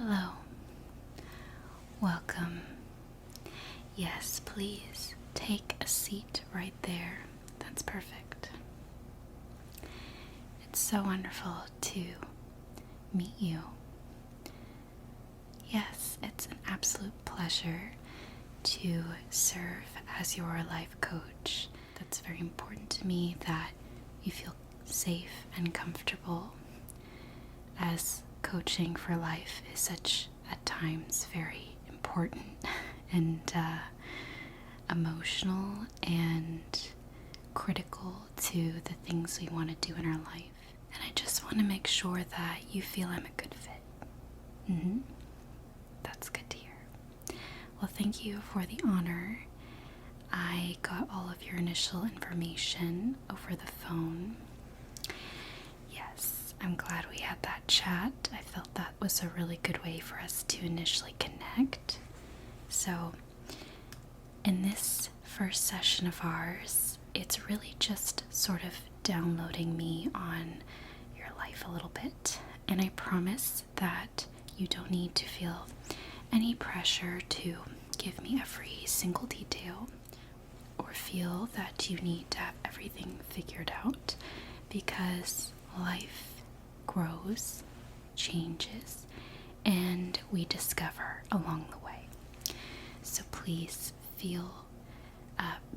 Hello. Welcome. Yes, please take a seat right there. That's perfect. It's so wonderful to meet you. Yes, it's an absolute pleasure to serve as your life coach. That's very important to me, that you feel safe and comfortable, as coaching for life is such, at times, very important and emotional and critical to the things we want to do in our life. And I just want to make sure that you feel I'm a good fit. That's good to hear. Well, thank you for the honor. I got all of your initial information over the phone. Yes, I'm glad we had that chat. I felt that was a really good way for us to initially connect. So, in this first session of ours, it's really just sort of downloading me on your life a little bit. And I promise that you don't need to feel any pressure to give me every single detail or feel that you need to have everything figured out, because life grows, changes, and we discover along the way. So please feel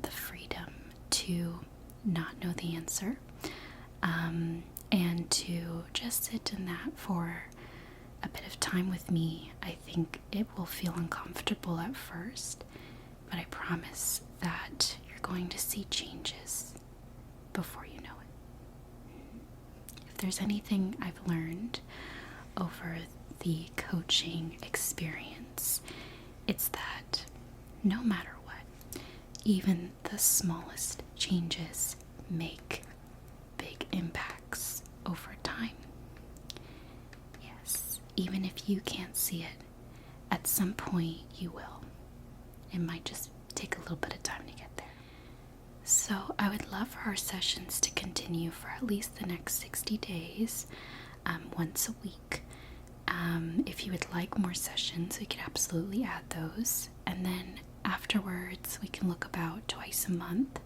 the freedom to not know the answer, and to just sit in that for a bit of time with me. I think it will feel uncomfortable at first, but I promise that you're going to see changes before you know it. If there's anything I've learned over the coaching experience, it's that no matter what, even the smallest changes make big impacts over time. Yes, even if you can't see it, at some point you will. It might just take a little bit of time to get there. So I would love for our sessions to continue for at least the next 60 days, once a week. If you would like more sessions, we could absolutely add those. And then afterwards, we can look about twice a month,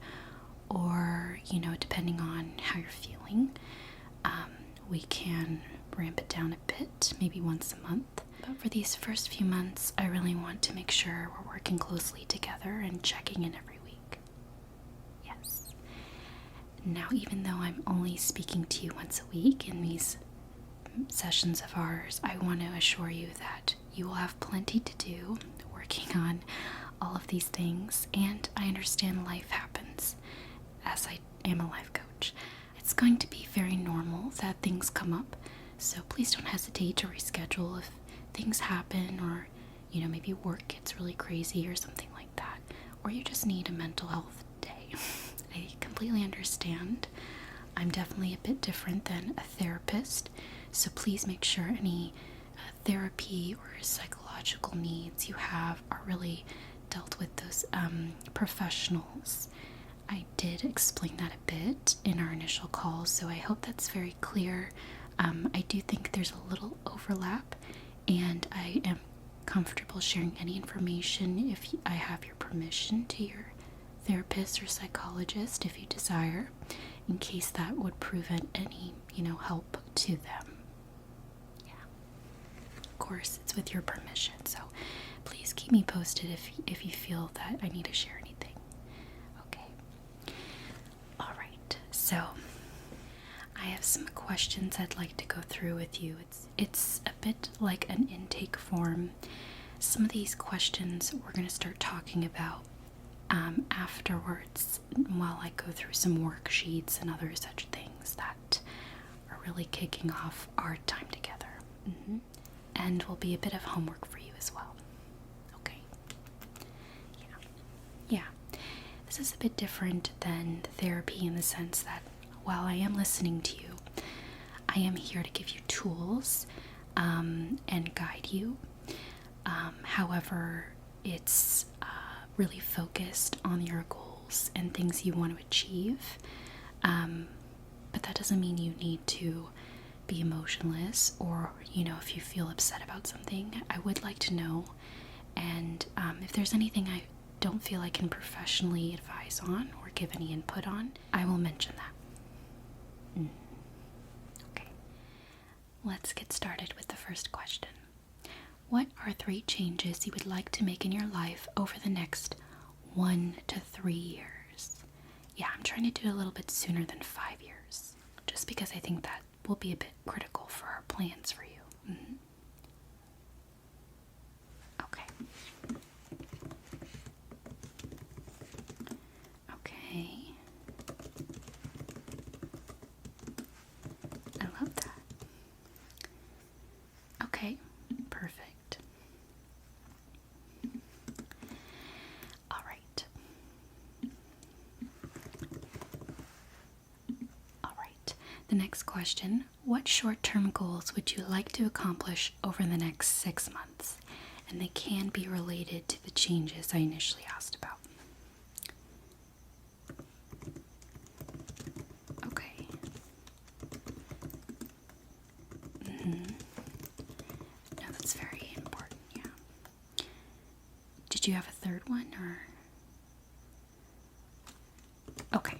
or, depending on how you're feeling, we can ramp it down a bit, maybe once a month. But for these first few months, I really want to make sure we're working closely together and checking in every week. Yes. Now, even though I'm only speaking to you once a week in these sessions of ours, I want to assure you that you will have plenty to do working on all of these things, and I understand life happens, as I am a life coach. It's going to be very normal that things come up, so please don't hesitate to reschedule if things happen, or maybe work gets really crazy or something like that, or you just need a mental health day. I completely understand. I'm definitely a bit different than a therapist, so please make sure any therapy or psychological needs you have are really dealt with those professionals. I did explain that a bit in our initial call, so I hope that's very clear. I do think there's a little overlap, and I am comfortable sharing any information if I have your permission to your therapist or psychologist, if you desire, in case that would prevent any, help to them. Yeah. Of course, it's with your permission, so please keep me posted if you feel that I need to share anything. Okay. All right. So I have some questions I'd like to go through with you. It's a bit like an intake form. Some of these questions we're going to start talking about afterwards, while I go through some worksheets and other such things that are really kicking off our time together. And will be a bit of homework for you as well. Okay. Yeah. This is a bit different than therapy in the sense that while I am listening to you, I am here to give you tools and guide you. However, it's really focused on your goals and things you want to achieve. But that doesn't mean you need to be emotionless, or, if you feel upset about something, I would like to know. And if there's anything I don't feel I can professionally advise on or give any input on, I will mention that. Okay, let's get started with the first question. What are 3 changes you would like to make in your life over the next 1 to 3 years? Yeah, I'm trying to do it a little bit sooner than 5 years, just because I think that will be a bit critical for our plans for you. Okay. Okay. I love that. Okay, perfect. All right. All right. The next question, what short-term goals would you like to accomplish over the next 6 months? And they can be related to the changes I initially asked about. Okay. No, that's very important, yeah. Did you have a third one, or? Okay.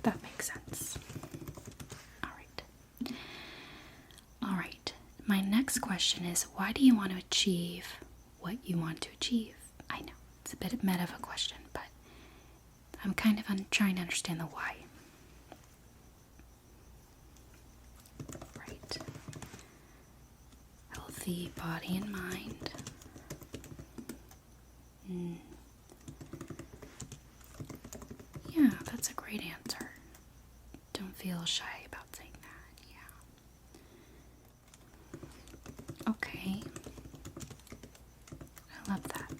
That makes sense. All right. All right. My next question is, why do you want to achieve what you want to achieve? I know, it's a bit meta of a question, but I'm kind of trying to understand the why. Right. Healthy body and mind. Yeah, that's a great answer. Don't feel shy about saying that, yeah. Okay. I love that.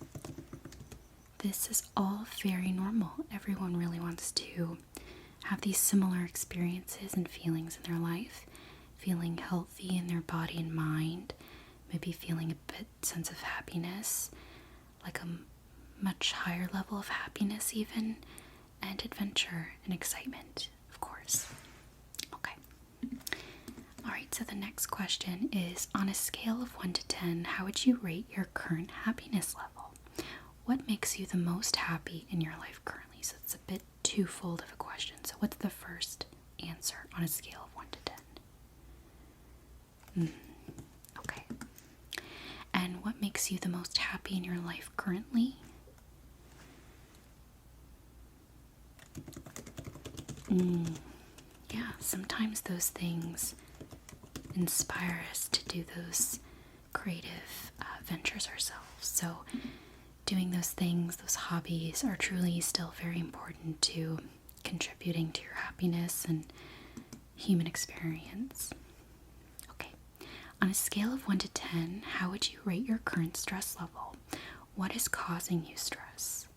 This is all very normal. Everyone really wants to have these similar experiences and feelings in their life. Feeling healthy in their body and mind. Maybe feeling a bit sense of happiness. Like a much higher level of happiness even. And adventure and excitement, of course. Okay. Alright, so the next question is, on a scale of 1 to 10, how would you rate your current happiness level? What makes you the most happy in your life currently? So it's a bit twofold of a question. So what's the first answer on a scale of 1 to 10? Okay. And what makes you the most happy in your life currently? Yeah, sometimes those things inspire us to do those creative ventures ourselves. So doing those things, those hobbies, are truly still very important to contributing to your happiness and human experience. Okay, on a scale of 1 to 10, how would you rate your current stress level? What is causing you stress?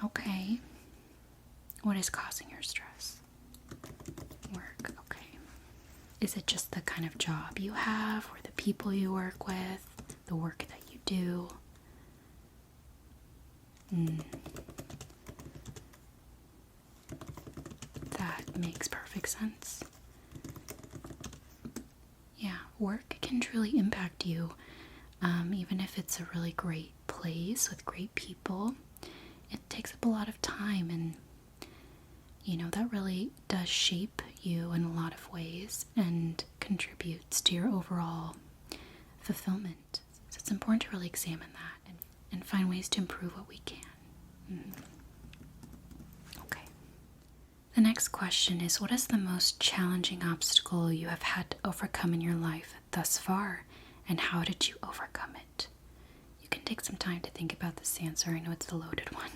Okay. What is causing your stress? Work, okay. Is it just the kind of job you have, or the people you work with, the work that you do? That makes perfect sense. Yeah, work can truly impact you, even if it's a really great place with great people. It takes up a lot of time, and that really does shape you in a lot of ways and contributes to your overall fulfillment. So it's important to really examine that and find ways to improve what we can. Okay. The next question is, what is the most challenging obstacle you have had to overcome in your life thus far, and how did you overcome it? You can take some time to think about this answer. I know it's a loaded one.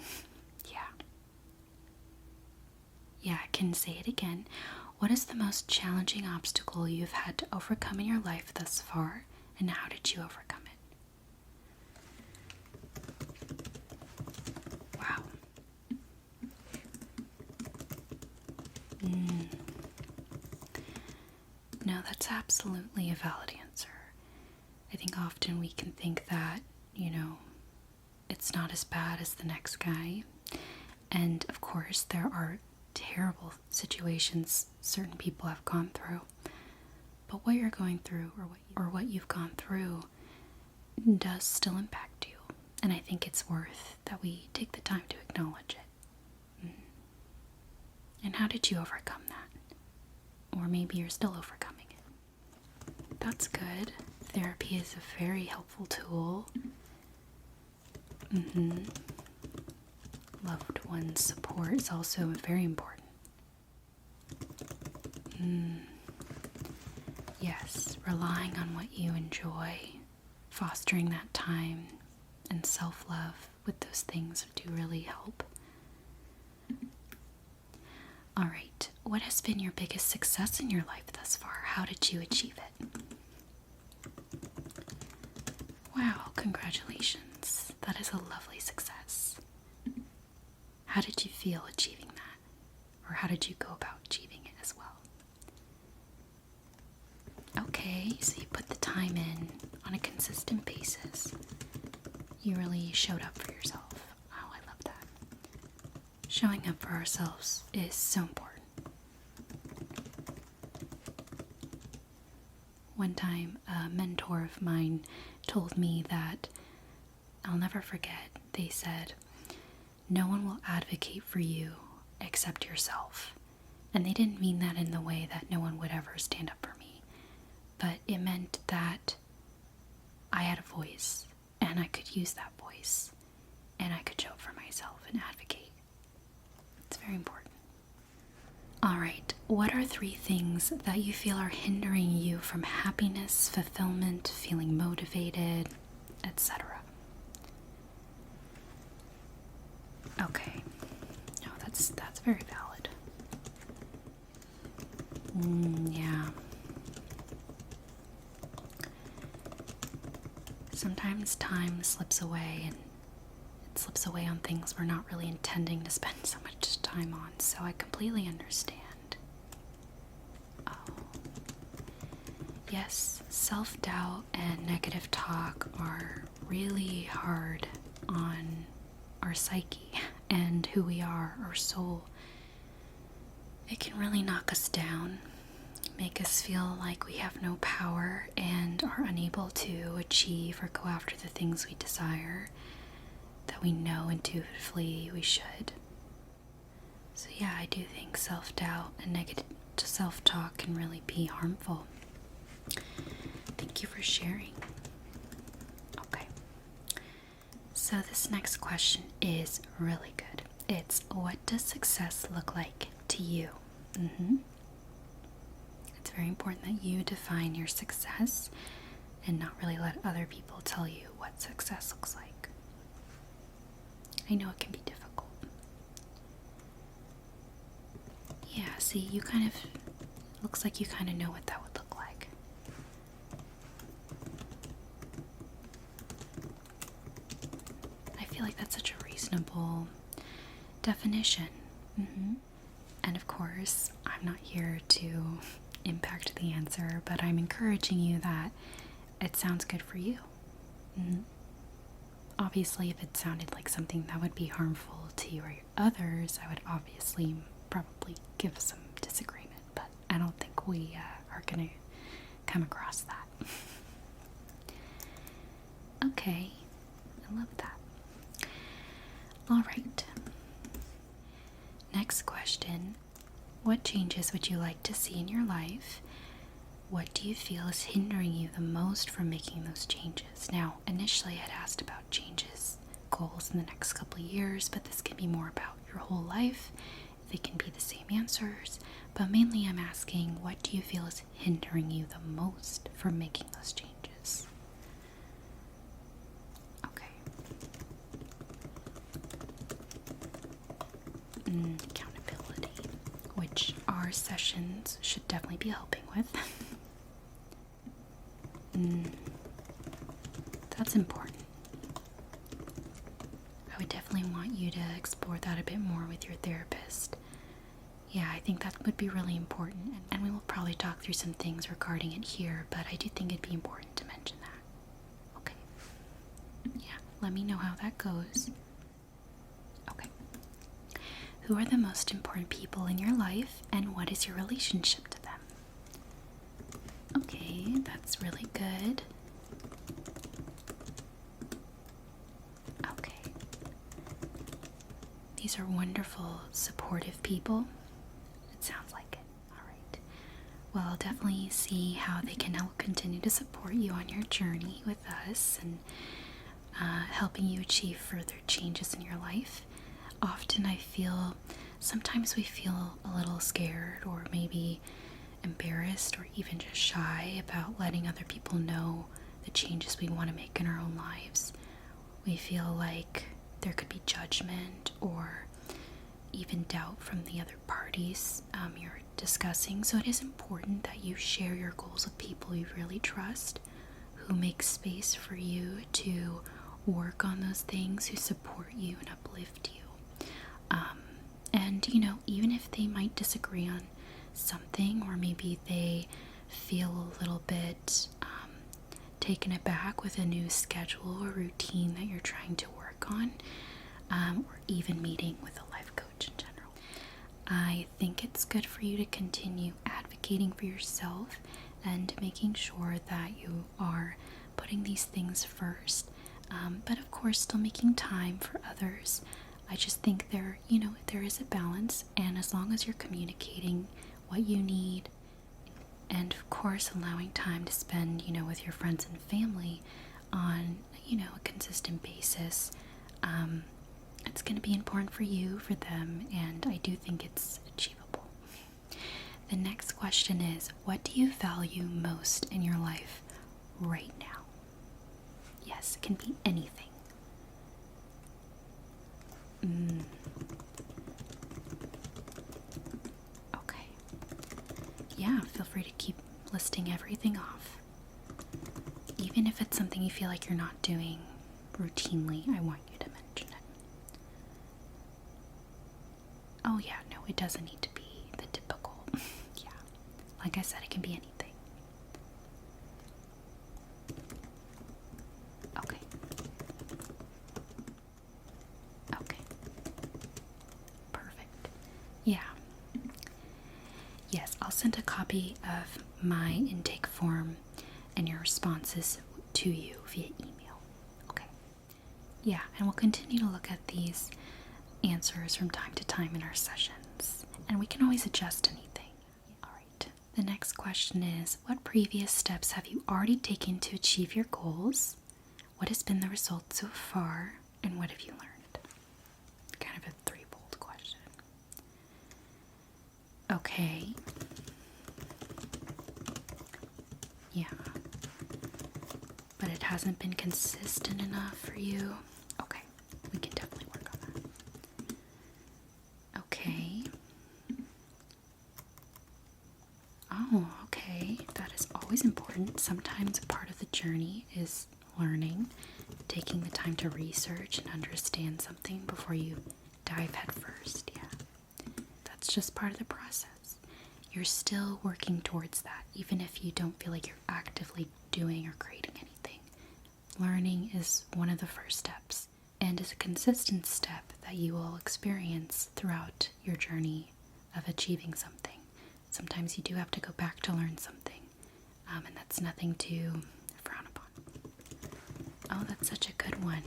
Yeah, I can say it again. What is the most challenging obstacle you've had to overcome in your life thus far, and how did you overcome it? Wow. No, that's absolutely a valid answer. I think often we can think that, it's not as bad as the next guy. And of course, there are terrible situations certain people have gone through. But what you're going through, or what you've gone through, does still impact you. And I think it's worth that we take the time to acknowledge it. And how did you overcome that? Or maybe you're still overcoming it. That's good. Therapy is a very helpful tool. Loved ones support is also very important. Yes, relying on what you enjoy, fostering that time and self-love with those things do really help. Alright, what has been your biggest success in your life thus far? How did you achieve it? Wow, congratulations. That is a lovely success. How did you feel achieving that? Or how did you go about achieving it as well? Okay, so you put the time in on a consistent basis. You really showed up for yourself. Oh, I love that. Showing up for ourselves is so important. One time, a mentor of mine told me that, I'll never forget, they said, no one will advocate for you except yourself. And they didn't mean that in the way that no one would ever stand up for me. But it meant that I had a voice, and I could use that voice, and I could show up for myself and advocate. It's very important. Alright, what are 3 things that you feel are hindering you from happiness, fulfillment, feeling motivated, etc.? Okay. No, that's very valid. Yeah. Sometimes time slips away, and it slips away on things we're not really intending to spend so much time on, so I completely understand. Oh. Yes, self-doubt and negative talk are really hard on our psyche and who we are, our soul. It can really knock us down, make us feel like we have no power and are unable to achieve or go after the things we desire that we know intuitively we should. So yeah, I do think self-doubt and negative self-talk can really be harmful. Thank you for sharing. Okay. So this next question is really good. It's, what does success look like to you? It's very important that you define your success and not really let other people tell you what success looks like. I know it can be difficult. Yeah, see, you kind of, looks like you kind of know what that would look like. I feel like that's such a reasonable definition. And of course, I'm not here to impact the answer, but I'm encouraging you that it sounds good for you. Obviously, if it sounded like something that would be harmful to you or others, I would obviously probably give some disagreement, but I don't think we are going to come across that. Okay, I love that. Alright. Next question. What changes would you like to see in your life? What do you feel is hindering you the most from making those changes? Now, initially I had asked about changes, goals in the next couple of years, but this can be more about your whole life. They can be the same answers, but mainly I'm asking, what do you feel is hindering you the most from making those changes? Okay. Accountability, which our sessions should definitely be helping with. That's important. I would definitely want you to explore that a bit more with your therapist. Yeah, I think that would be really important, and we will probably talk through some things regarding it here, but I do think it'd be important to mention that. Okay. Yeah, let me know how that goes. Okay. Who are the most important people in your life, and what is your relationship to them? Okay, that's really good. Okay. These are wonderful, supportive people. It sounds like it. Alright. Well, I'll definitely see how they can help continue to support you on your journey with us and helping you achieve further changes in your life. Often sometimes we feel a little scared or maybe embarrassed or even just shy about letting other people know the changes we want to make in our own lives. We feel like there could be judgment or even doubt from the other parties you're discussing. So it is important that you share your goals with people you really trust, who make space for you to work on those things, who support you and uplift you. And even if they might disagree on something, or maybe they feel a little bit taken aback with a new schedule or routine that you're trying to work on, or even meeting with a life coach in general, I think it's good for you to continue advocating for yourself and making sure that you are putting these things first, but of course still making time for others. I just think there is a balance, and as long as you're communicating what you need, and of course allowing time to spend, with your friends and family on, a consistent basis, it's going to be important for you, for them, and I do think it's achievable. The next question is, what do you value most in your life right now? Yes, it can be anything. Okay. Yeah, feel free to keep listing everything off. Even if it's something you feel like you're not doing routinely, I want you to mention it. Oh yeah, no, it doesn't need to be the typical. Yeah, like I said, it can be anything. Okay. Okay. Perfect. Yeah. Yes, I'll send a copy of my intake form and your responses to you via email. Okay. Yeah, and we'll continue to look at these answers from time to time in our sessions, and we can always adjust anything. Alright, the next question is, what previous steps have you already taken to achieve your goals? What has been the result so far, and what have you learned? Kind of a threefold question. Okay. Yeah. But it hasn't been consistent enough for you? Okay, we can definitely work on that. Okay. Oh, okay. That is always important. Sometimes a part of the journey is learning, taking the time to research and understand something before you dive head first. Yeah. That's just part of the process. You're still working towards that, even if you don't feel like you're actively doing or creating anything. Learning is one of the first steps, and is a consistent step that you will experience throughout your journey of achieving something. Sometimes you do have to go back to learn something, and that's nothing to frown upon. Oh, that's such a good one.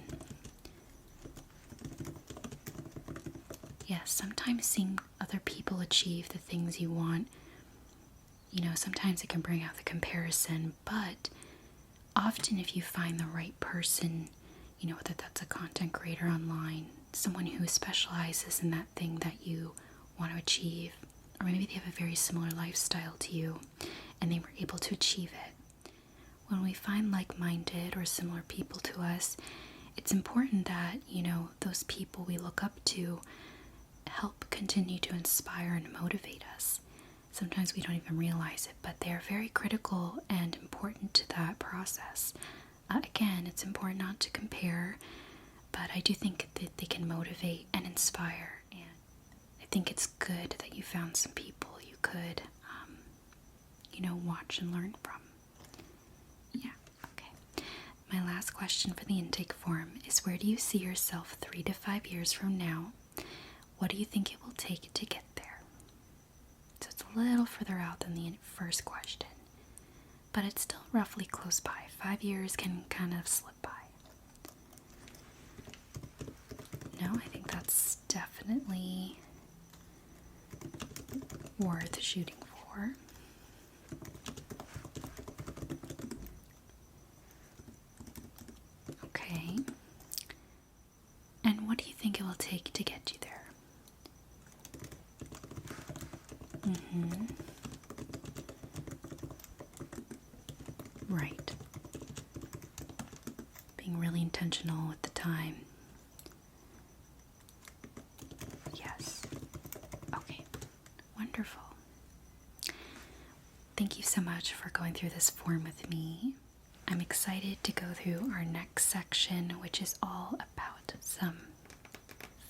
Yes, sometimes seeing other people achieve the things you want, sometimes it can bring out the comparison, but often if you find the right person, whether that's a content creator online, someone who specializes in that thing that you want to achieve, or maybe they have a very similar lifestyle to you and they were able to achieve it. When we find like-minded or similar people to us, it's important that, those people we look up to help continue to inspire and motivate us. Sometimes we don't even realize it, but they're very critical and important to that process. Again, it's important not to compare, but I do think that they can motivate and inspire, and I think it's good that you found some people you could, watch and learn from. Yeah, okay. My last question for the intake form is, where do you see yourself 3 to 5 years from now? What do you think it will take to get there? So it's a little further out than the first question, but it's still roughly close by. 5 years can kind of slip by. No, I think that's definitely worth shooting for. Okay. And what do you think it will take to get you there? Right. Being really intentional with the time. Yes. Okay. Wonderful. Thank you so much for going through this form with me. I'm excited to go through our next section, which is all about some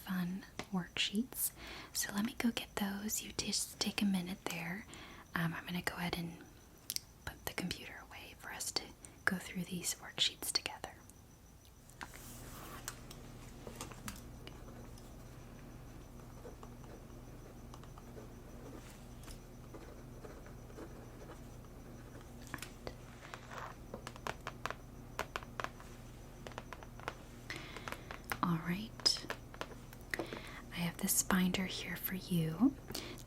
fun worksheets. So let me go get those. You just take a minute there. I'm going to go ahead and put the computer away for us to go through these worksheets together. Alright, I have this binder here for you.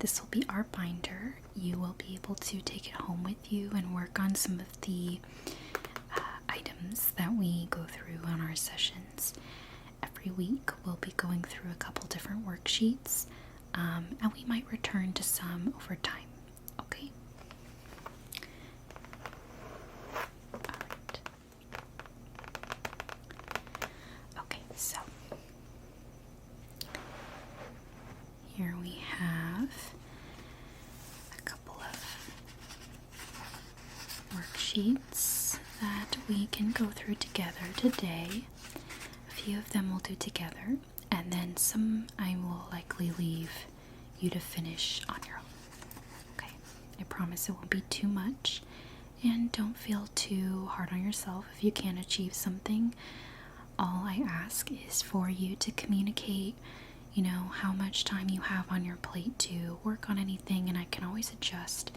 This will be our binder. You will be able to take it home with you and work on some of the items that we go through on our sessions. Every week we'll be going through a couple different worksheets, and we might return to some over time. Okay? Alright. Okay, so here we have a couple of worksheets that we can go through together today. A few of them we'll do together, and then some I will likely leave you to finish on your own. Okay, I promise it won't be too much, and don't feel too hard on yourself if you can't achieve something. All I ask is for you to communicate, how much time you have on your plate to work on anything, and I can always adjust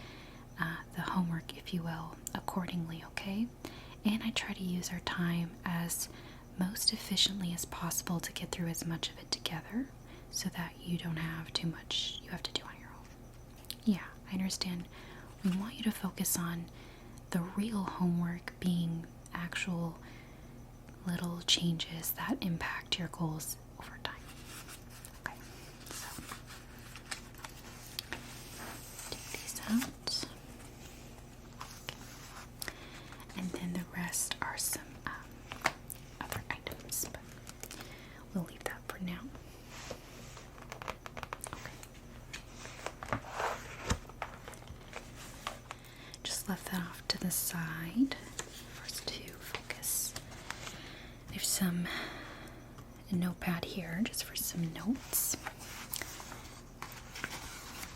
the homework, if you will, accordingly, okay? And I try to use our time as most efficiently as possible to get through as much of it together so that you don't have too much you have to do on your own. Yeah, I understand. We want you to focus on the real homework being actual little changes that impact your goals over time. Okay, so take these out. And then the rest are some other items, but we'll leave that for now. Okay. Just left that off to the side for us to focus. There's a notepad here just for some notes.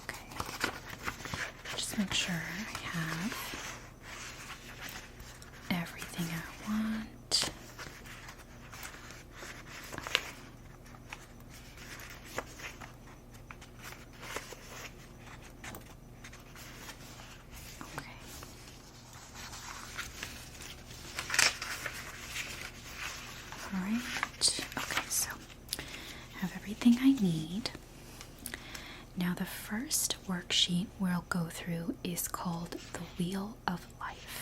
Okay. Just make sure I have everything I want. Okay. Alright. Okay, so I have everything I need. Now the first worksheet we'll go through is called the Wheel of Life.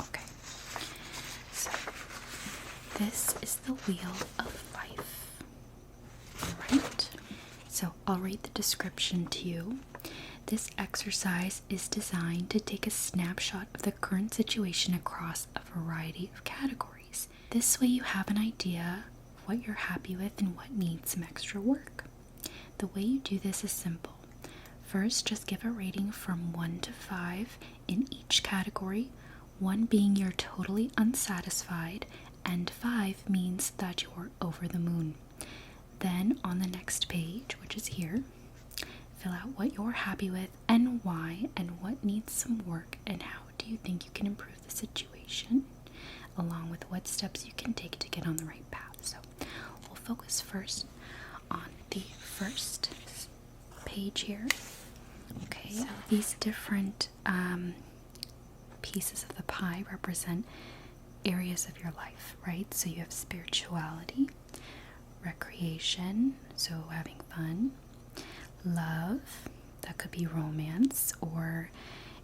Okay, so this is the Wheel of Life. Alright, so I'll read the description to you. This exercise is designed to take a snapshot of the current situation across a variety of categories. This way you have an idea of what you're happy with and what needs some extra work. The way you do this is simple. First, just give a rating from 1 to 5 in each category, 1 being you're totally unsatisfied, and 5 means that you're over the moon. Then on the next page, which is here, fill out what you're happy with and why, and what needs some work, and how do you think you can improve the situation, along with what steps you can take to get on the right path. So we'll focus first on the first page here. Okay, so these different pieces of the pie represent areas of your life, right? So you have spirituality, recreation, so having fun, love, that could be romance, or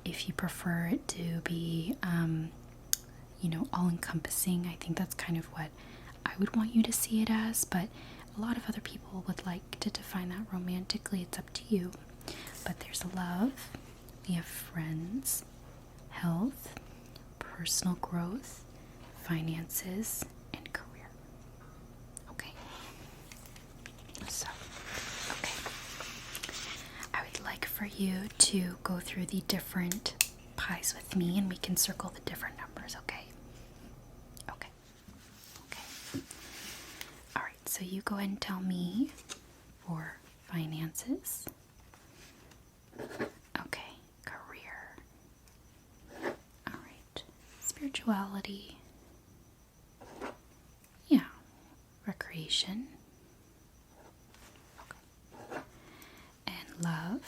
if you prefer it to be, all-encompassing, I think that's kind of what I would want you to see it as, but a lot of other people would like to define that romantically. It's up to you. But there's love, we have friends, health, personal growth, finances, and career. Okay. So, okay. I would like for you to go through the different pies with me, and we can circle the different numbers, okay? Okay. Okay. Alright, so you go ahead and tell me for finances. Okay, career. Alright, spirituality. Yeah, recreation. Okay. And love.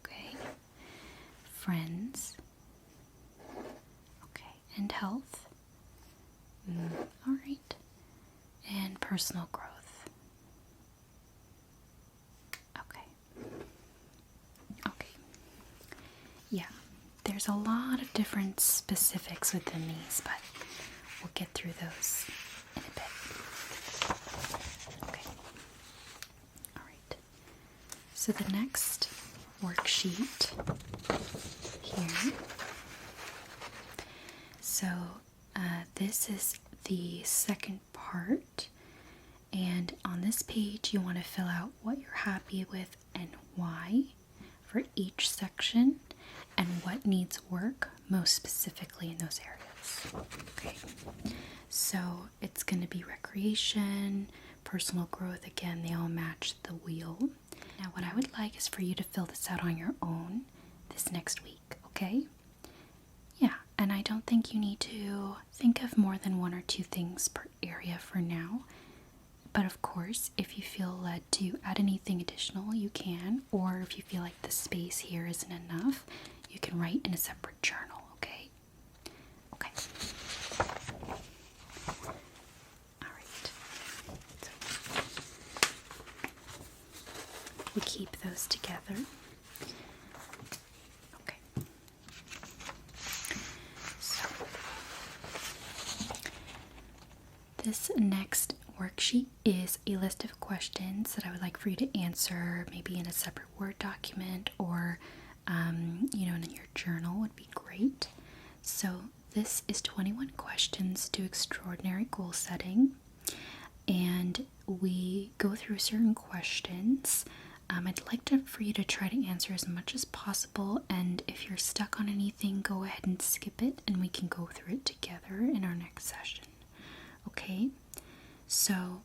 Okay. Friends. Okay, and health. Alright. And personal growth. Yeah, there's a lot of different specifics within these, but we'll get through those in a bit. Okay. Alright. So the next worksheet here. So this is the second part. And on this page, you want to fill out what you're happy with and why for each section, and what needs work most specifically in those areas. Okay, so it's going to be recreation, personal growth. Again, they all match the wheel. Now, what I would like is for you to fill this out on your own this next week, okay? Yeah, and I don't think you need to think of more than one or two things per area for now. But of course, if you feel led to add anything additional, you can. Or if you feel like the space here isn't enough, you can write in a separate journal, okay? Okay. Alright. So we keep those together. Okay. So this next worksheet is a list of questions that I would like for you to answer, maybe in a separate Word document, or in your journal would be great. So this is 21 questions to extraordinary goal setting, and we go through certain questions. I'd like for you to try to answer as much as possible, and if you're stuck on anything, go ahead and skip it, and we can go through it together in our next session. Okay? So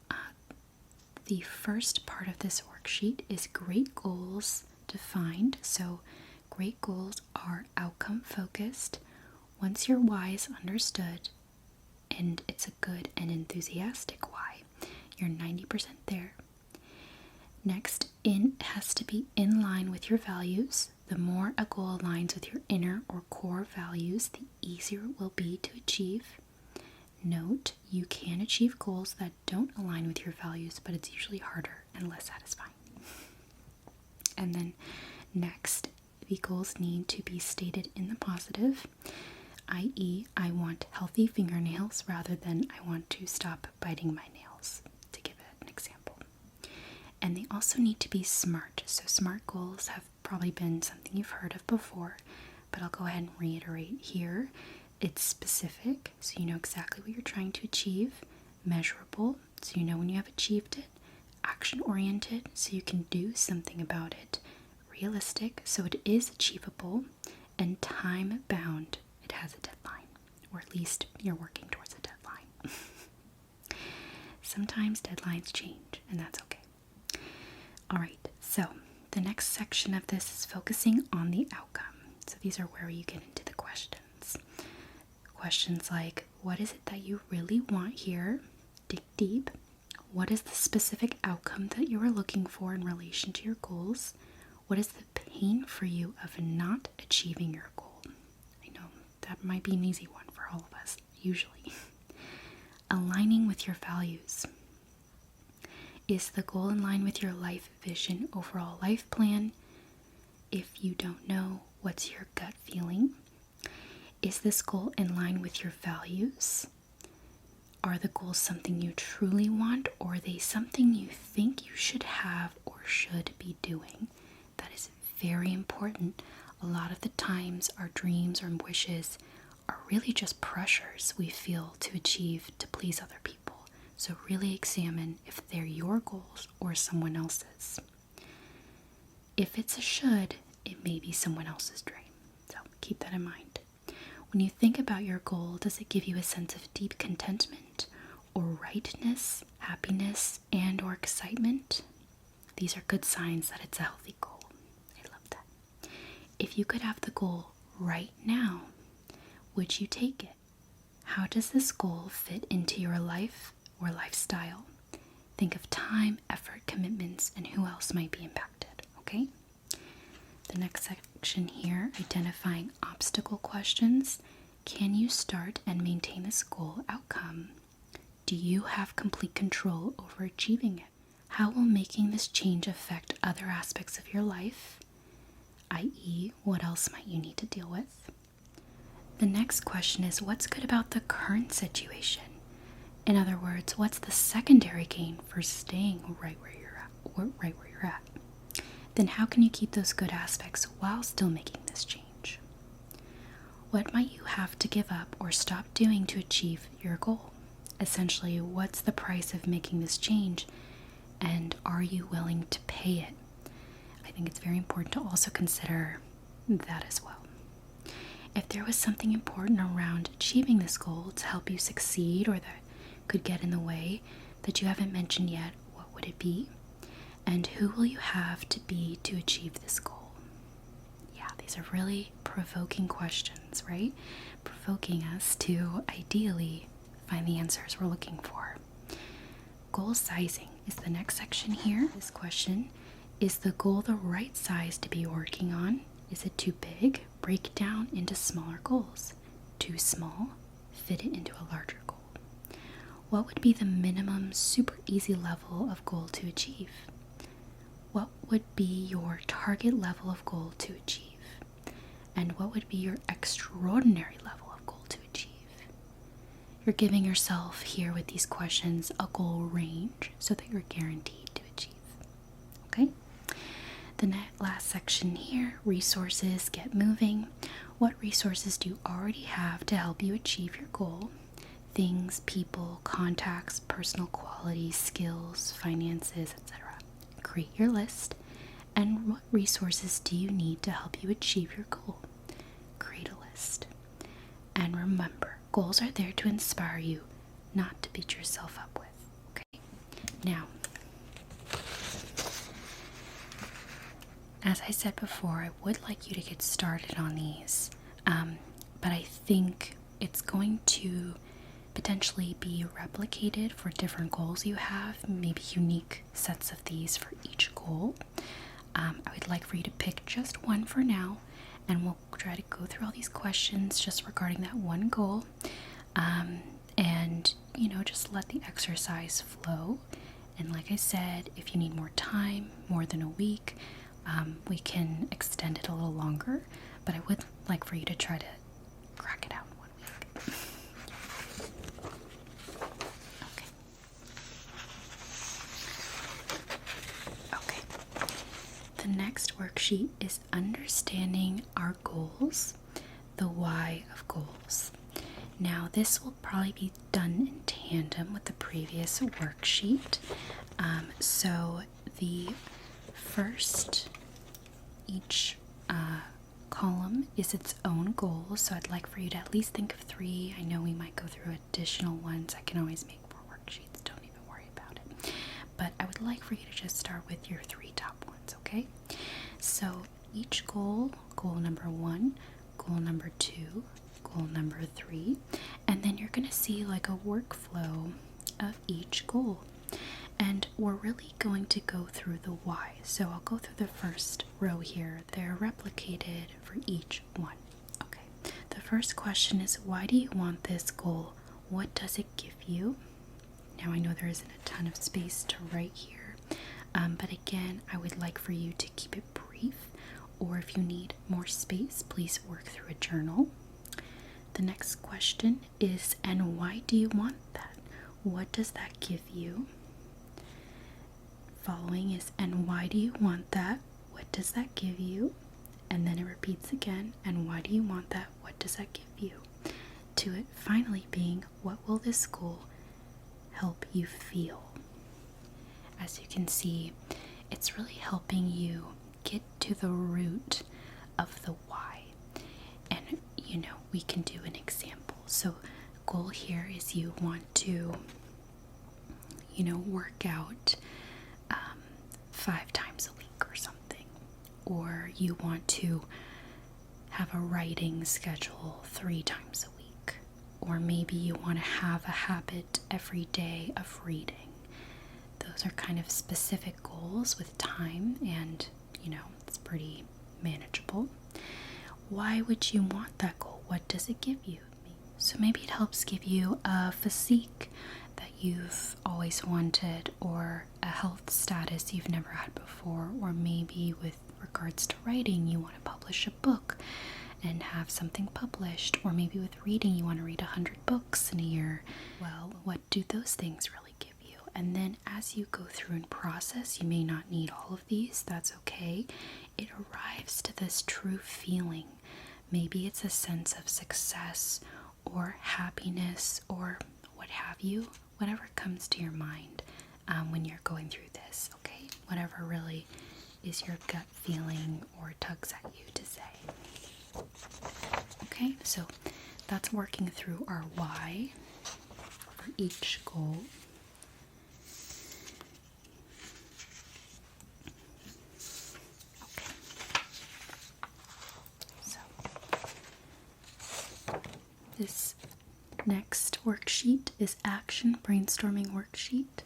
the first part of this worksheet is great goals defined. So great goals are outcome focused. Once your why is understood, and it's a good and enthusiastic why, you're 90% there. Next, it has to be in line with your values. The more a goal aligns with your inner or core values, the easier it will be to achieve. Note, you can achieve goals that don't align with your values, but it's usually harder and less satisfying. And then next, the goals need to be stated in the positive, i.e., I want healthy fingernails rather than I want to stop biting my nails, to give an example. And they also need to be SMART. So SMART goals have probably been something you've heard of before, but I'll go ahead and reiterate here. It's specific, so you know exactly what you're trying to achieve. Measurable, so you know when you have achieved it. Action-oriented, so you can do something about it. Realistic, so it is achievable. And time-bound, it has a deadline, or at least you're working towards a deadline. Sometimes deadlines change, and that's okay. Alright, so the next section of this is focusing on the outcome. So these are where you get into the questions. Questions like, what is it that you really want here? Dig deep. What is the specific outcome that you are looking for in relation to your goals? What is the pain for you of not achieving your goal? I know that might be an easy one for all of us, usually. Aligning with your values. Is the goal in line with your life vision, overall life plan? If you don't know, what's your gut feeling? Is this goal in line with your values? Are the goals something you truly want, or are they something you think you should have or should be doing? That is very important. A lot of the times our dreams or wishes are really just pressures we feel to achieve to please other people. So really examine if they're your goals or someone else's. If it's a should, it may be someone else's dream. So keep that in mind. When you think about your goal, does it give you a sense of deep contentment or rightness, happiness, and or excitement? These are good signs that it's a healthy goal. I love that. If you could have the goal right now, would you take it? How does this goal fit into your life or lifestyle? Think of time, effort, commitments, and who else might be impacted, okay? The next section here, identifying obstacle questions. Can you start and maintain this goal outcome? Do you have complete control over achieving it? How will making this change affect other aspects of your life? i.e., what else might you need to deal with? The next question is, what's good about the current situation? In other words, what's the secondary gain for staying right where you're at? Then how can you keep those good aspects while still making this change? What might you have to give up or stop doing to achieve your goal? Essentially, what's the price of making this change, and are you willing to pay it? I think it's very important to also consider that as well. If there was something important around achieving this goal to help you succeed or that could get in the way that you haven't mentioned yet, what would it be? And who will you have to be to achieve this goal? Yeah, these are really provoking questions, right? Provoking us to ideally find the answers we're looking for. Goal sizing is the next section here. This question, is the goal the right size to be working on? Is it too big? Break down into smaller goals. Too small? Fit it into a larger goal. What would be the minimum super easy level of goal to achieve? What would be your target level of goal to achieve? And what would be your extraordinary level of goal to achieve? You're giving yourself here with these questions a goal range so that you're guaranteed to achieve. Okay? The last section here, resources, get moving. What resources do you already have to help you achieve your goal? Things, people, contacts, personal qualities, skills, finances, etc. Create your list. And what resources do you need to help you achieve your goal? Create a list. And remember, goals are there to inspire you, not to beat yourself up with. Okay? Now, as I said before, I would like you to get started on these, but I think it's going to potentially be replicated for different goals you have, maybe unique sets of these for each goal. I would like for you to pick just one for now, and we'll try to go through all these questions just regarding that one goal, and just let the exercise flow. And like I said, if you need more time, more than a week, we can extend it a little longer, but I would like for you to try to crack it out in 1 week. Okay. The next worksheet is understanding our goals, the why of goals. Now, this will probably be done in tandem with the previous worksheet. So the first, each column is its own goal, so I'd like for you to at least think of 3. I know we might go through additional ones. I can always make more worksheets, don't even worry about it. But I would like for you to just start with your 3 top ones, okay? So each goal number 1, goal number 2, goal number 3, and then you're going to see like a workflow of each goal. And we're really going to go through the why. So I'll go through the first row here. They're replicated for each one. Okay. The first question is, why do you want this goal? What does it give you? Now I know there isn't a ton of space to write here, but again, I would like for you to keep it brief, or if you need more space, please work through a journal. The next question is, and why do you want that? What does that give you? Following is, and why do you want that? What does that give you? And then it repeats again, and why do you want that? What does that give you? To it finally being, what will this goal help you feel? As you can see, it's really helping you get to the root of the why. And we can do an example. So goal here is you want to work out 5 times a week or something, or you want to have a writing schedule 3 times a week, or maybe you want to have a habit every day of reading. Those are kind of specific goals with time, and it's pretty manageable. Why would you want that goal? What does it give you? So maybe it helps give you a physique that you've always wanted, or a health status you've never had before, or maybe with regards to writing, you want to publish a book and have something published, or maybe with reading, you want to read 100 books in a year. Well, what do those things really give you? And then as you go through and process, you may not need all of these, that's okay. It arrives to this true feeling. Maybe it's a sense of success or happiness or what have you, whatever comes to your mind when you're going through this, okay? Whatever really is your gut feeling or tugs at you to say. Okay, so that's working through our why for each goal. Okay, so this next worksheet is Action Brainstorming Worksheet.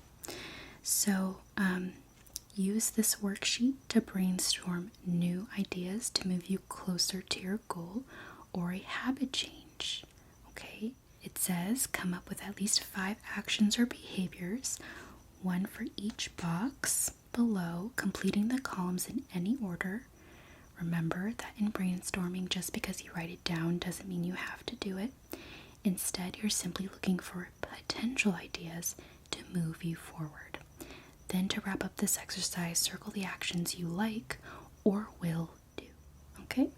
So use this worksheet to brainstorm new ideas to move you closer to your goal or a habit change. Okay, it says come up with at least 5 actions or behaviors, 1 for each box below, completing the columns in any order. Remember that in brainstorming, just because you write it down doesn't mean you have to do it. Instead, you're simply looking for potential ideas to move you forward. Then to wrap up this exercise, circle the actions you like or will do. Okay?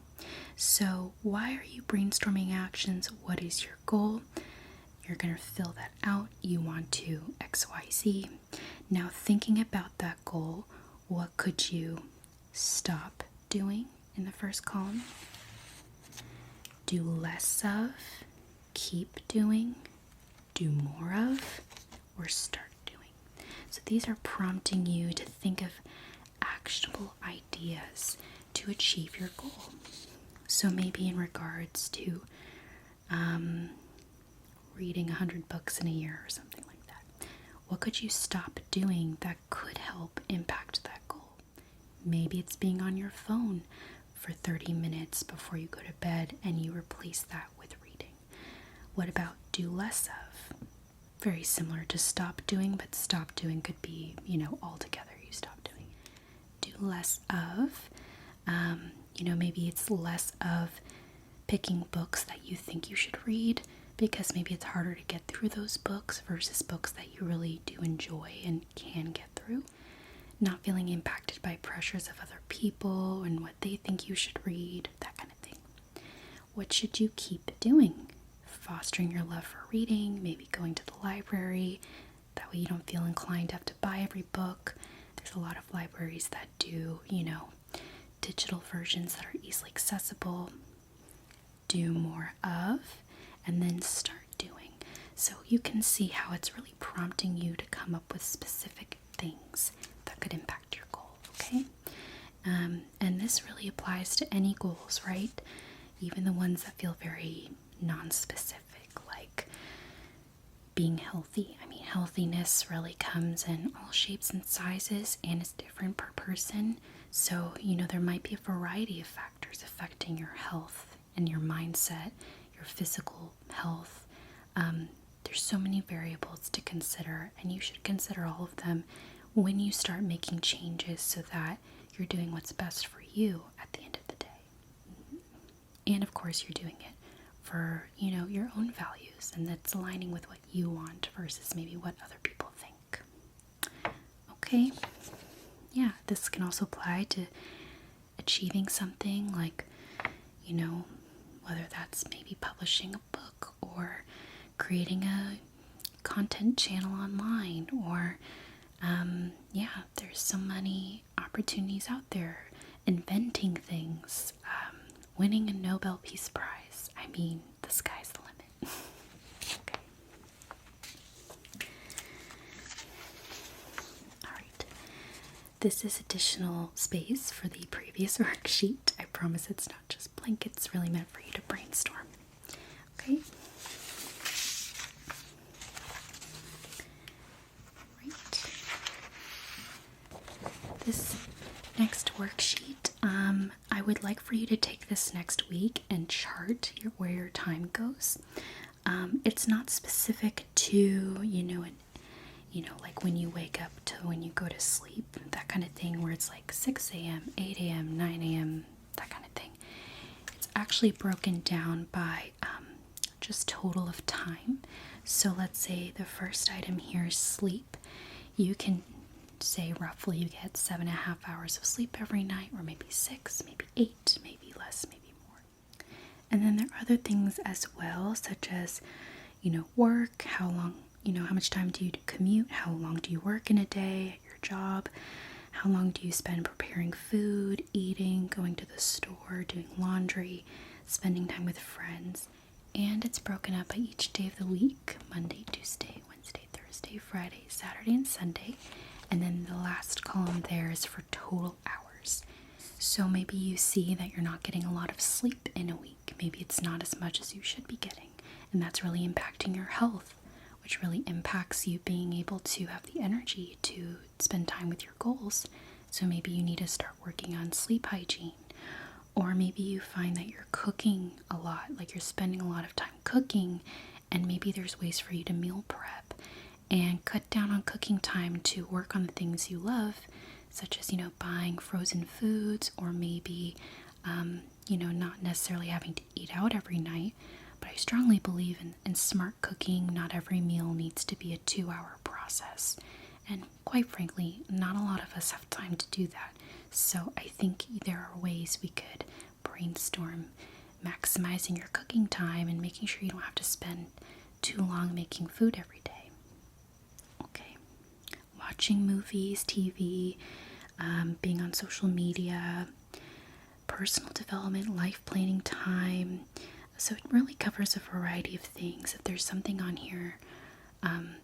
So why are you brainstorming actions? What is your goal? You're going to fill that out. You want to XYZ. Now thinking about that goal, what could you stop doing in the first column? Do less of, keep doing, do more of, or start doing. So these are prompting you to think of actionable ideas to achieve your goal. So maybe in regards to reading 100 books in a year or something like that. What could you stop doing that could help impact that goal? Maybe it's being on your phone for 30 minutes before you go to bed and you replace that with reading. What about do less of? Very similar to stop doing, but stop doing could be, altogether you stop doing. Do less of, maybe it's less of picking books that you think you should read, because maybe it's harder to get through those books versus books that you really do enjoy and can get through. Not feeling impacted by pressures of other people and what they think you should read, that kind of thing. What should you keep doing? Fostering your love for reading, maybe going to the library. That way you don't feel inclined to have to buy every book. There's a lot of libraries that do, digital versions that are easily accessible. Do more of, and then start doing. So you can see how it's really prompting you to come up with specific things that could impact your goal, okay? And this really applies to any goals, right? Even the ones that feel very non-specific, like being healthy. I mean, healthiness really comes in all shapes and sizes and is different per person. So, there might be a variety of factors affecting your health and your mindset, your physical health. There's so many variables to consider, and you should consider all of them when you start making changes so that you're doing what's best for you at the end of the day. And of course, you're doing it for, your own values, and that's aligning with what you want versus maybe what other people think. Okay. Yeah, this can also apply to achieving something like, whether that's maybe publishing a book or creating a content channel online, or there's so many opportunities out there, inventing things, winning a Nobel Peace Prize. I mean, the sky's the limit. Okay. Alright. This is additional space for the previous worksheet. I promise it's not just blank, it's really meant for you to brainstorm. Okay? Right. This next worksheet, I would like for you to take this next week and chart where your time goes. It's not specific to, like when you wake up to when you go to sleep, that kind of thing, where it's like 6 a.m., 8 a.m., 9 a.m., that kind of thing. It's actually broken down by just total of time. So let's say the first item here is sleep. You can say roughly you get 7.5 hours of sleep every night, or maybe 6, maybe 8, maybe less, maybe more. And then there are other things as well, such as, work, how long, how much time do you commute, how long do you work in a day at your job, how long do you spend preparing food, eating, going to the store, doing laundry, spending time with friends. And it's broken up by each day of the week: Monday, Tuesday, Wednesday, Thursday, Friday, Saturday, and Sunday. And then the last column there is for total hours. So maybe you see that you're not getting a lot of sleep in a week. Maybe it's not as much as you should be getting. And that's really impacting your health, which really impacts you being able to have the energy to spend time with your goals. So maybe you need to start working on sleep hygiene. Or maybe you find that you're cooking a lot, like you're spending a lot of time cooking, and maybe there's ways for you to meal prep and cut down on cooking time to work on the things you love, such as, buying frozen foods, or maybe, not necessarily having to eat out every night. But I strongly believe in smart cooking. Not every meal needs to be a 2-hour process. And quite frankly, not a lot of us have time to do that. So I think there are ways we could brainstorm maximizing your cooking time and making sure you don't have to spend too long making food every day. Okay. Watching movies, TV, being on social media, personal development, life planning time. So it really covers a variety of things. If there's something on here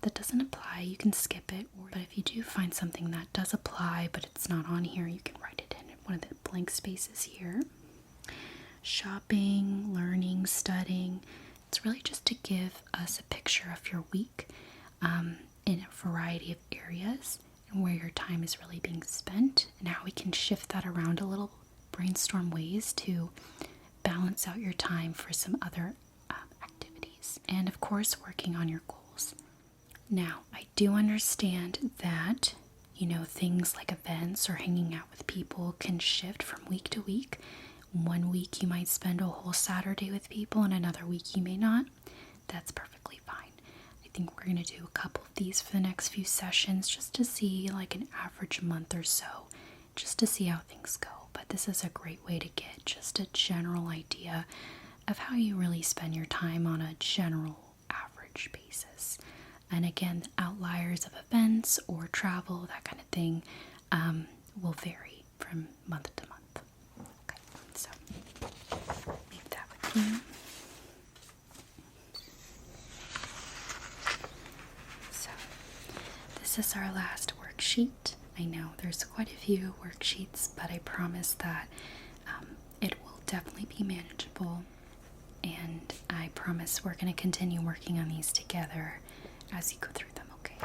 that doesn't apply, you can skip it. But if you do find something that does apply, but it's not on here, you can write it in one of the blank spaces here. Shopping, learning, studying. It's really just to give us a picture of your week in a variety of areas and where your time is really being spent, and how we can shift that around a little, brainstorm ways to balance out your time for some other activities, and of course working on your goals. Now, I do understand that things like events or hanging out with people can shift from week to week. One week you might spend a whole Saturday with people, and another week you may not. That's perfectly fine. I think we're going to do a couple of these for the next few sessions, just to see like an average month or so, just to see how things go. But this is a great way to get just a general idea of how you really spend your time on a general average basis. And again, the outliers of events or travel, that kind of thing, will vary from month to month. Okay, so leave that with you. So this is our last worksheet. I know there's quite a few worksheets, but I promise that it will definitely be manageable, and I promise we're going to continue working on these together as you go through them, okay?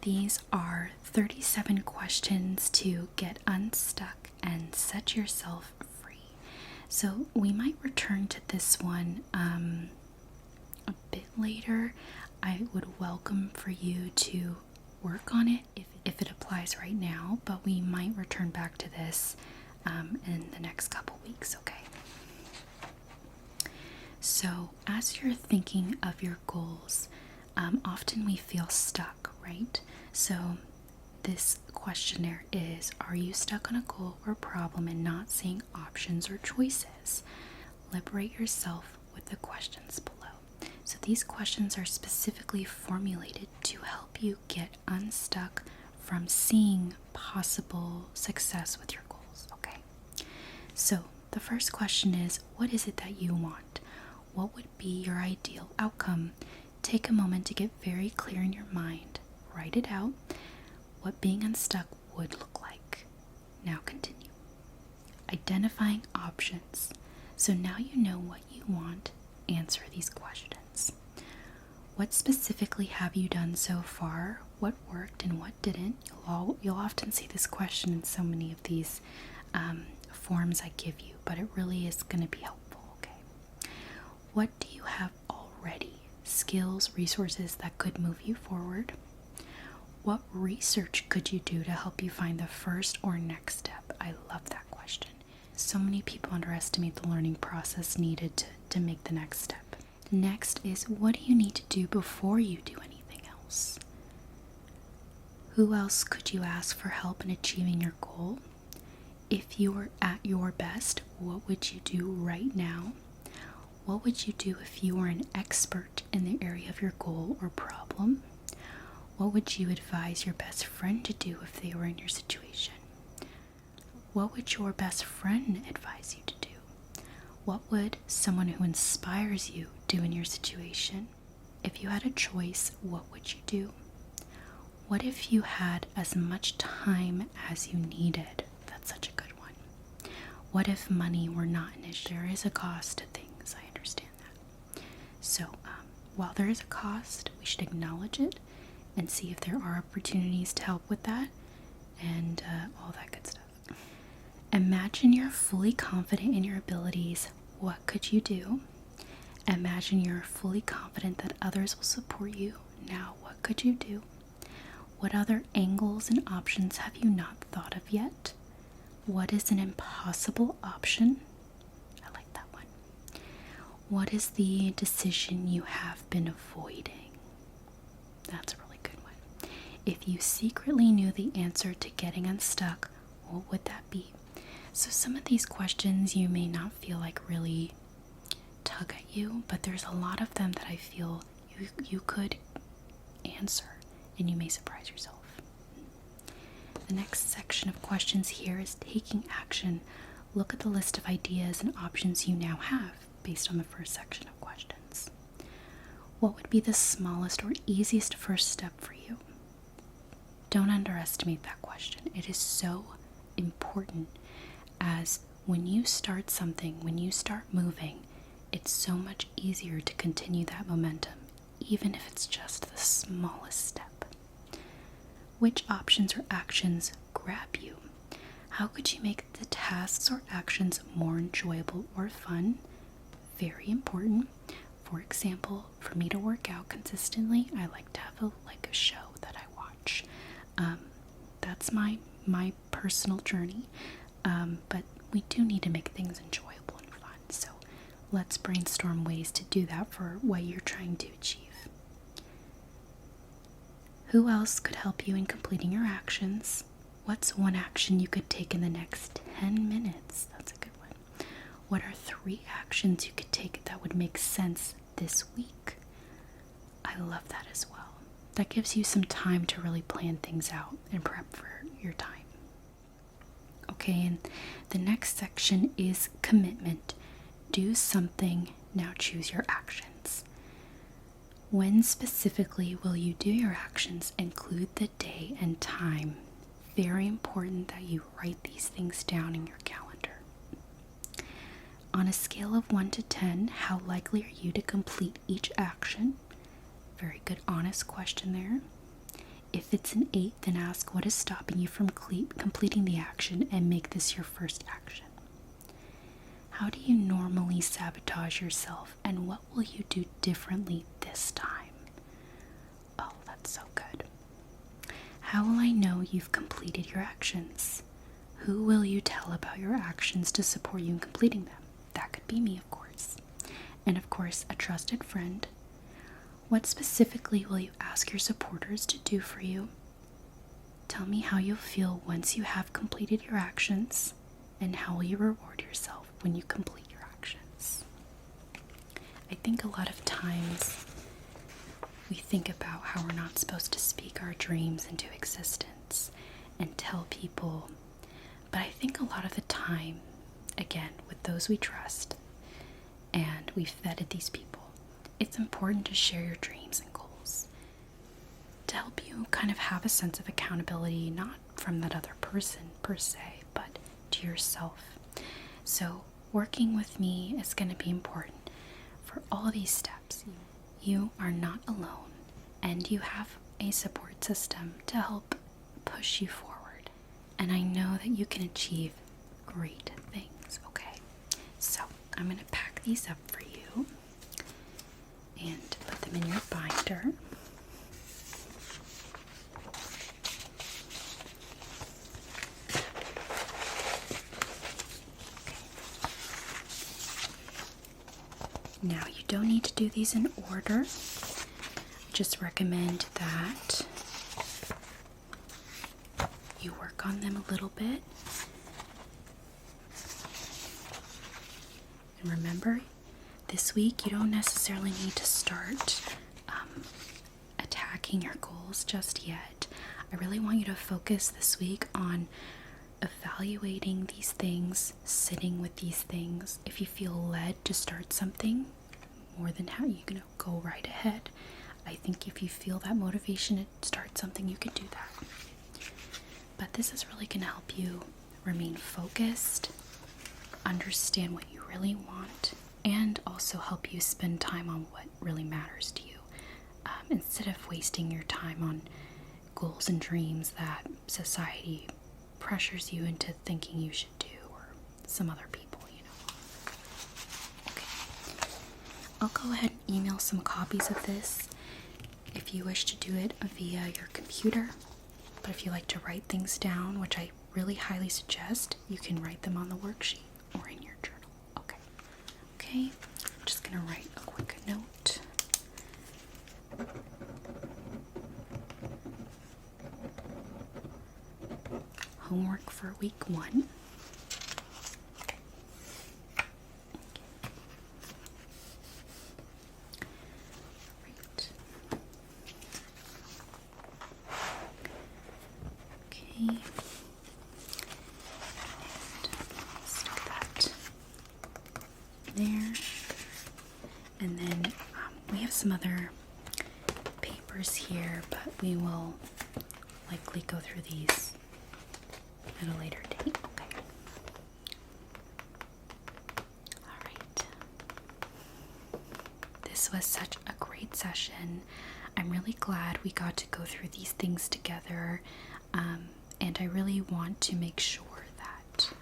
These are 37 questions to get unstuck and set yourself free. So we might return to this one a bit later. I would welcome for you to work on it if it applies right now, but we might return back to this in the next couple weeks, okay? So as you're thinking of your goals, often we feel stuck, right? So this questionnaire is, are you stuck on a goal or problem and not seeing options or choices? Liberate yourself with the questions below. So these questions are specifically formulated to help you get unstuck from seeing possible success with your goals, okay? So the first question is, what is it that you want? What would be your ideal outcome? Take a moment to get very clear in your mind. Write it out, what being unstuck would look like. Now continue. Identifying options. So now you know what you want. Answer these questions. What specifically have you done so far? What worked and what didn't? You'll often see this question in so many of these forms I give you, but it really is going to be helpful, okay? What do you have already? Skills, resources that could move you forward? What research could you do to help you find the first or next step? I love that question. So many people underestimate the learning process needed to make the next step. Next is, what do you need to do before you do anything else? Who else could you ask for help in achieving your goal? If you were at your best, what would you do right now? What would you do if you were an expert in the area of your goal or problem? What would you advise your best friend to do if they were in your situation? What would your best friend advise you to do? What would someone who inspires you do in your situation? If you had a choice, what would you do? What if you had as much time as you needed? That's such a good one. What if money were not an issue? There is a cost to things, I understand that. So, while there is a cost, we should acknowledge it and see if there are opportunities to help with that and all that good stuff. Imagine you're fully confident in your abilities. What could you do? Imagine you're fully confident that others will support you. Now, what could you do? What other angles and options have you not thought of yet? What is an impossible option? I like that one. What is the decision you have been avoiding? That's a really good one. If you secretly knew the answer to getting unstuck, what would that be? So some of these questions you may not feel like really tug at you, but there's a lot of them that I feel you could answer and you may surprise yourself. The next section of questions here is taking action. Look at the list of ideas and options you now have based on the first section of questions. What would be the smallest or easiest first step for you? Don't underestimate that question. It is so important, as when you start something, when you start moving, it's so much easier to continue that momentum, even if it's just the smallest step. Which options or actions grab you? How could you make the tasks or actions more enjoyable or fun? Very important. For example, for me to work out consistently, I like to have a show that I watch. That's my personal journey. But we do need to make things enjoyable and fun. So let's brainstorm ways to do that for what you're trying to achieve. Who else could help you in completing your actions? What's one action you could take in the next 10 minutes? That's a good one. What are 3 actions you could take that would make sense this week? I love that as well. That gives you some time to really plan things out and prep for your time. Okay, and the next section is commitment. Do something, now choose your actions. When specifically will you do your actions? Include the day and time. Very important that you write these things down in your calendar. On a scale of 1 to 10, how likely are you to complete each action? Very good, honest question there. If it's an 8, then ask what is stopping you from completing the action and make this your first action. How do you normally sabotage yourself, and what will you do differently this time? Oh, that's so good. How will I know you've completed your actions? Who will you tell about your actions to support you in completing them? That could be me, of course. And of course, a trusted friend. What specifically will you ask your supporters to do for you? Tell me how you'll feel once you have completed your actions, and how will you reward yourself when you complete your actions? I think a lot of times we think about how we're not supposed to speak our dreams into existence and tell people, but I think a lot of the time, again, with those we trust, and we've vetted these people, it's important to share your dreams and goals to help you kind of have a sense of accountability, not from that other person per se, but to yourself. So working with me is going to be important for all these steps. You are not alone, and you have a support system to help push you forward. And I know that you can achieve great things, okay? So I'm going to pack these up for you and put them in your binder. Now, you don't need to do these in order. I just recommend that you work on them a little bit. And remember, this week you don't necessarily need to start attacking your goals just yet. I really want you to focus this week on evaluating these things, sitting with these things. If you feel led to start something, more than how you can go right ahead. I think if you feel that motivation to start something, you can do that. But this is really going to help you remain focused, understand what you really want, and also help you spend time on what really matters to you, instead of wasting your time on goals and dreams that society pressures you into thinking you should do, or some other people, you know. Okay. I'll go ahead and email some copies of this if you wish to do it via your computer. But if you like to write things down, which I really highly suggest, you can write them on the worksheet or in your journal. Okay. Okay. I'm just going to write a quick note. Homework for week 1. Right. Okay. And stick that there. And then we have some other papers here, but we will likely go through these at a later date. Okay. Alright. This was such a great session. I'm really glad we got to go through these things together. And I really want to make sure that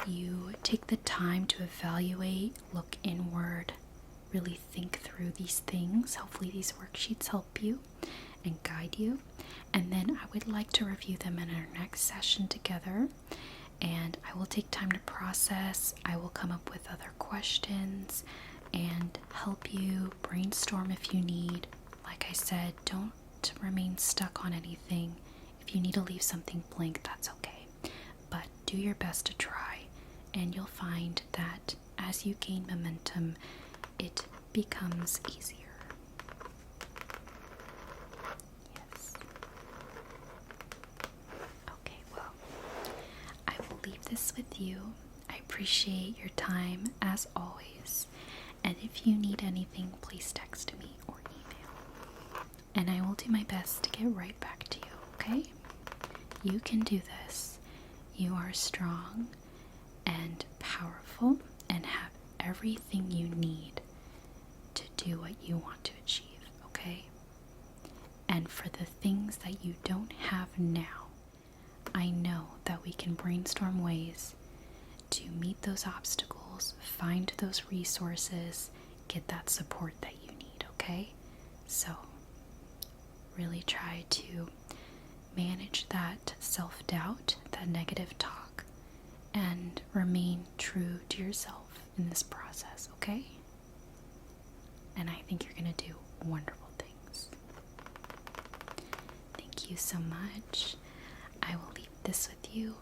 you take the time to evaluate, look inward, really think through these things. Hopefully these worksheets help you and guide you. And then I would like to review them in our next session together. And I will take time to process. I will come up with other questions and help you brainstorm if you need. Like I said, don't remain stuck on anything. If you need to leave something blank, that's okay. But do your best to try, and you'll find that as you gain momentum, it becomes easier. Yes. Okay, well, I will leave this with you. I appreciate your time as always. And if you need anything, please text me or email. And I will do my best to get right back to you, okay? You can do this. You are strong and powerful and have everything you need to do what you want to achieve, okay? And for the things that you don't have now, I know that we can brainstorm ways to meet those obstacles, find those resources, get that support that you need, okay? So, really try to manage that self-doubt, that negative talk, and remain true to yourself in this process, okay? And I think you're going to do wonderful things. Thank you so much. I will leave this with you,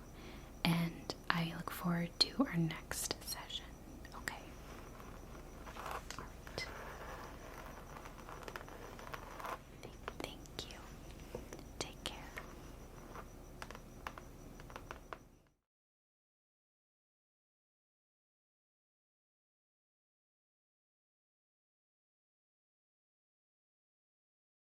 and I look forward to our next session.